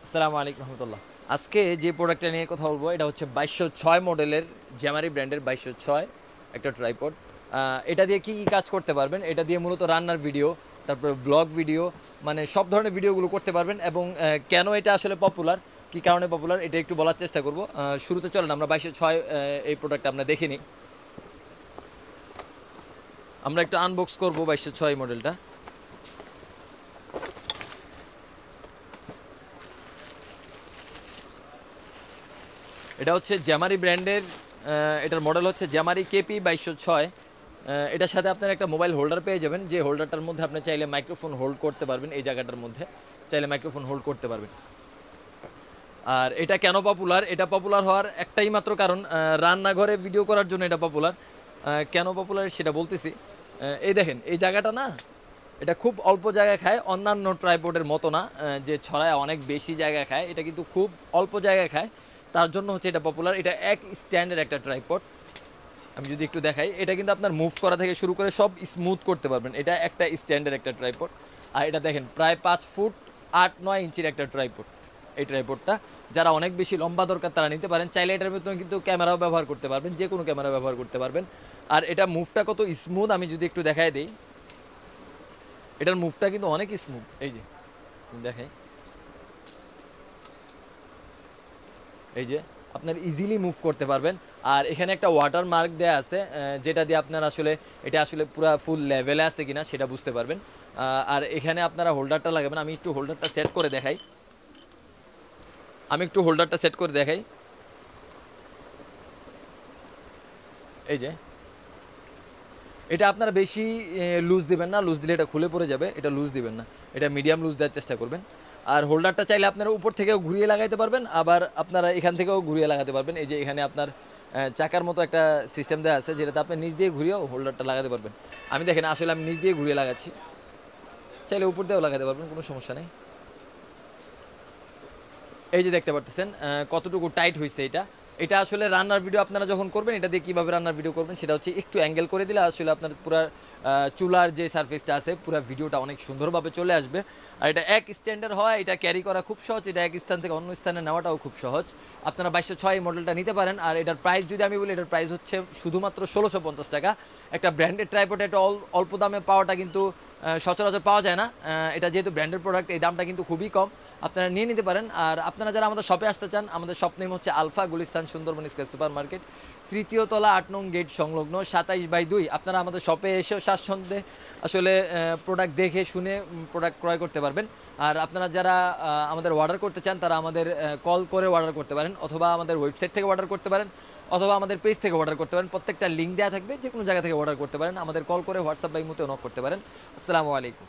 আসসালামু আলাইকুম রহমতুল্লাহ। আজকে যে প্রোডাক্টটা নিয়ে কথা বলবো এটা হচ্ছে 2206 মডেলের জ্যামারি ব্র্যান্ডের 2206 একটা ট্রাইপড। এটা দিয়ে কি কি কাজ করতে পারবেন, এটা দিয়ে মূলত রান্নার ভিডিও, তারপরে ব্লগ ভিডিও, মানে সব ধরনের ভিডিওগুলো করতে পারবেন। এবং কেন এটা আসলে পপুলার, কি কারণে পপুলার, এটা একটু বলার চেষ্টা করব। শুরুতে চলেন আমরা 2206 এই প্রোডাক্টটা আমরা দেখে নিই। আমরা একটু আনবক্স করবো 2206 মডেলটা। এটা হচ্ছে জ্যামারি ব্র্যান্ডের, এটার মডেল হচ্ছে জ্যামারি কেপি 2206। এটার সাথে আপনার একটা মোবাইল হোল্ডার পেয়ে যাবেন, যে হোল্ডারটার মধ্যে আপনি চাইলে মাইক্রোফোন হোল্ড করতে পারবেন। এই জায়গাটার মধ্যে চাইলে মাইক্রোফোন হোল্ড করতে পারবেন। আর এটা কেন পপুলার, এটা পপুলার হওয়ার একটাই মাত্র কারণ, রান্নাঘরে ভিডিও করার জন্য এটা পপুলার। কেন পপুলার সেটা বলতেছি। এই দেখেন এই জায়গাটা না, এটা খুব অল্প জায়গা খায়, অন্যান্য ট্রাইপডের মতো না যে ছড়ায় অনেক বেশি জায়গা খায়। এটা কিন্তু খুব অল্প জায়গা খায়, তার জন্য হচ্ছে এটা পপুলার। এটা এক স্ট্যান্ডের একটা ট্রাইপড। আমি যদি একটু দেখাই, এটা কিন্তু আপনার মুভ করা থেকে শুরু করে সব স্মুথ করতে পারবেন। এটা একটা স্ট্যান্ডের একটা ট্রাইপড। আর এটা দেখেন প্রায় 5 ফুট 8-9 ইঞ্চির একটা ট্রাইপড। এই ট্রাইপডটা যারা অনেক বেশি লম্বা দরকার তারা নিতে পারেন। চাইলে এটার ভিতরে কিন্তু ক্যামেরাও ব্যবহার করতে পারবেন, যে কোনো ক্যামেরা ব্যবহার করতে পারবেন। আর এটা মুভটা কত স্মুথ আমি যদি একটু দেখাই দিই, এটার মুভটা কিন্তু অনেক স্মুথ। এই যে দেখাই, এই যে আপনার ইজিলি মুভ করতে পারবেন। আর এখানে একটা ওয়াটার মার্ক দেওয়া আছে, যেটা দিয়ে আপনার আসলে এটা আসলে পুরো ফুল লেভেলে আছে কিনা সেটা বুঝতে পারবেন। আর এখানে আপনারা হোল্ডারটা লাগাবেন। আমি একটু হোল্ডারটা সেট করে দেখাই, এই যে এটা আপনারা বেশি লুজ দিবেন না, লুজ দিলে এটা খুলে পড়ে যাবে। এটা লুজ দিবেন না, এটা মিডিয়াম লুজ দেওয়ার চেষ্টা করবেন। আর হোল্ডারটা চাইলে আপনারা উপর থেকেও ঘুরিয়ে লাগাইতে পারবেন, আবার আপনারা এখান থেকেও ঘুরিয়ে লাগাতে পারবেন। এই যে এখানে আপনার চাকার মতো একটা সিস্টেম দেওয়া আছে, যেটাতে আপনি নিচ দিয়ে ঘুরিয়েও হোল্ডারটা লাগাতে পারবেন। আমি দেখেন আসলে আমি নিচ দিয়ে ঘুরিয়ে লাগাচ্ছি, চাইলে উপর দিয়েও লাগাতে পারবেন, কোনো সমস্যা নেই। এই যে দেখতে পারতেছেন কতটুকু টাইট হয়েছে এটা। এটা আসলে রান্নার ভিডিও আপনারা যখন করবেন, এটা দিয়ে কীভাবে রান্নার ভিডিও করবেন সেটা হচ্ছে একটু অ্যাঙ্গেল করে দিলে আসলে আপনার পুরো চুলার যে সারফেসটা আছে পুরো ভিডিওটা অনেক সুন্দরভাবে চলে আসবে। আর এটা এক স্ট্যান্ডার্ড হয়, এটা ক্যারি করা খুব সহজ, এটা এক স্থান থেকে অন্য স্থানে নেওয়াটাও খুব সহজ। আপনারা 2206 মডেলটা নিতে পারেন। আর এটার প্রাইস যদি আমি বলি, এটার প্রাইস হচ্ছে শুধুমাত্র 1650 টাকা। একটা ব্র্যান্ডেড ট্রাইপড এটা অল্প দামে পাওয়াটা কিন্তু সচরাচর পাওয়া যায় না। এটা যেহেতু ব্র্যান্ডেড প্রোডাক্ট, এই দামটা কিন্তু খুবই কম, আপনারা নিয়ে নিতে পারেন। আর আপনারা যারা আমাদের শপে আসতে চান, আমাদের শপ নেম হচ্ছে alpha Gulistan Sundarban square supermarket, 3য় তলা 8 নং গেট সংলগ্ন 27/2। আপনারা আমাদের শপে এসেও স্বাচ্ছন্দ্যে আসলে প্রোডাক্ট দেখে শুনে প্রোডাক্ট ক্রয় করতে পারবেন। আর আপনারা যারা আমাদের অর্ডার করতে চান, তারা আমাদের কল করে অর্ডার করতে পারেন, অথবা আমাদের ওয়েবসাইট থেকে অর্ডার করতে পারেন, অথবা আমাদের পেজ থেকে অর্ডার করতে পারেন। প্রত্যেকটা লিঙ্ক দেওয়া থাকবে, যে কোনো জায়গা থেকে অর্ডার করতে পারেন। আমাদের কল করে হোয়াটসঅ্যাপ বা ইমোতেও নক করতে পারেন। আসসালামু আলাইকুম।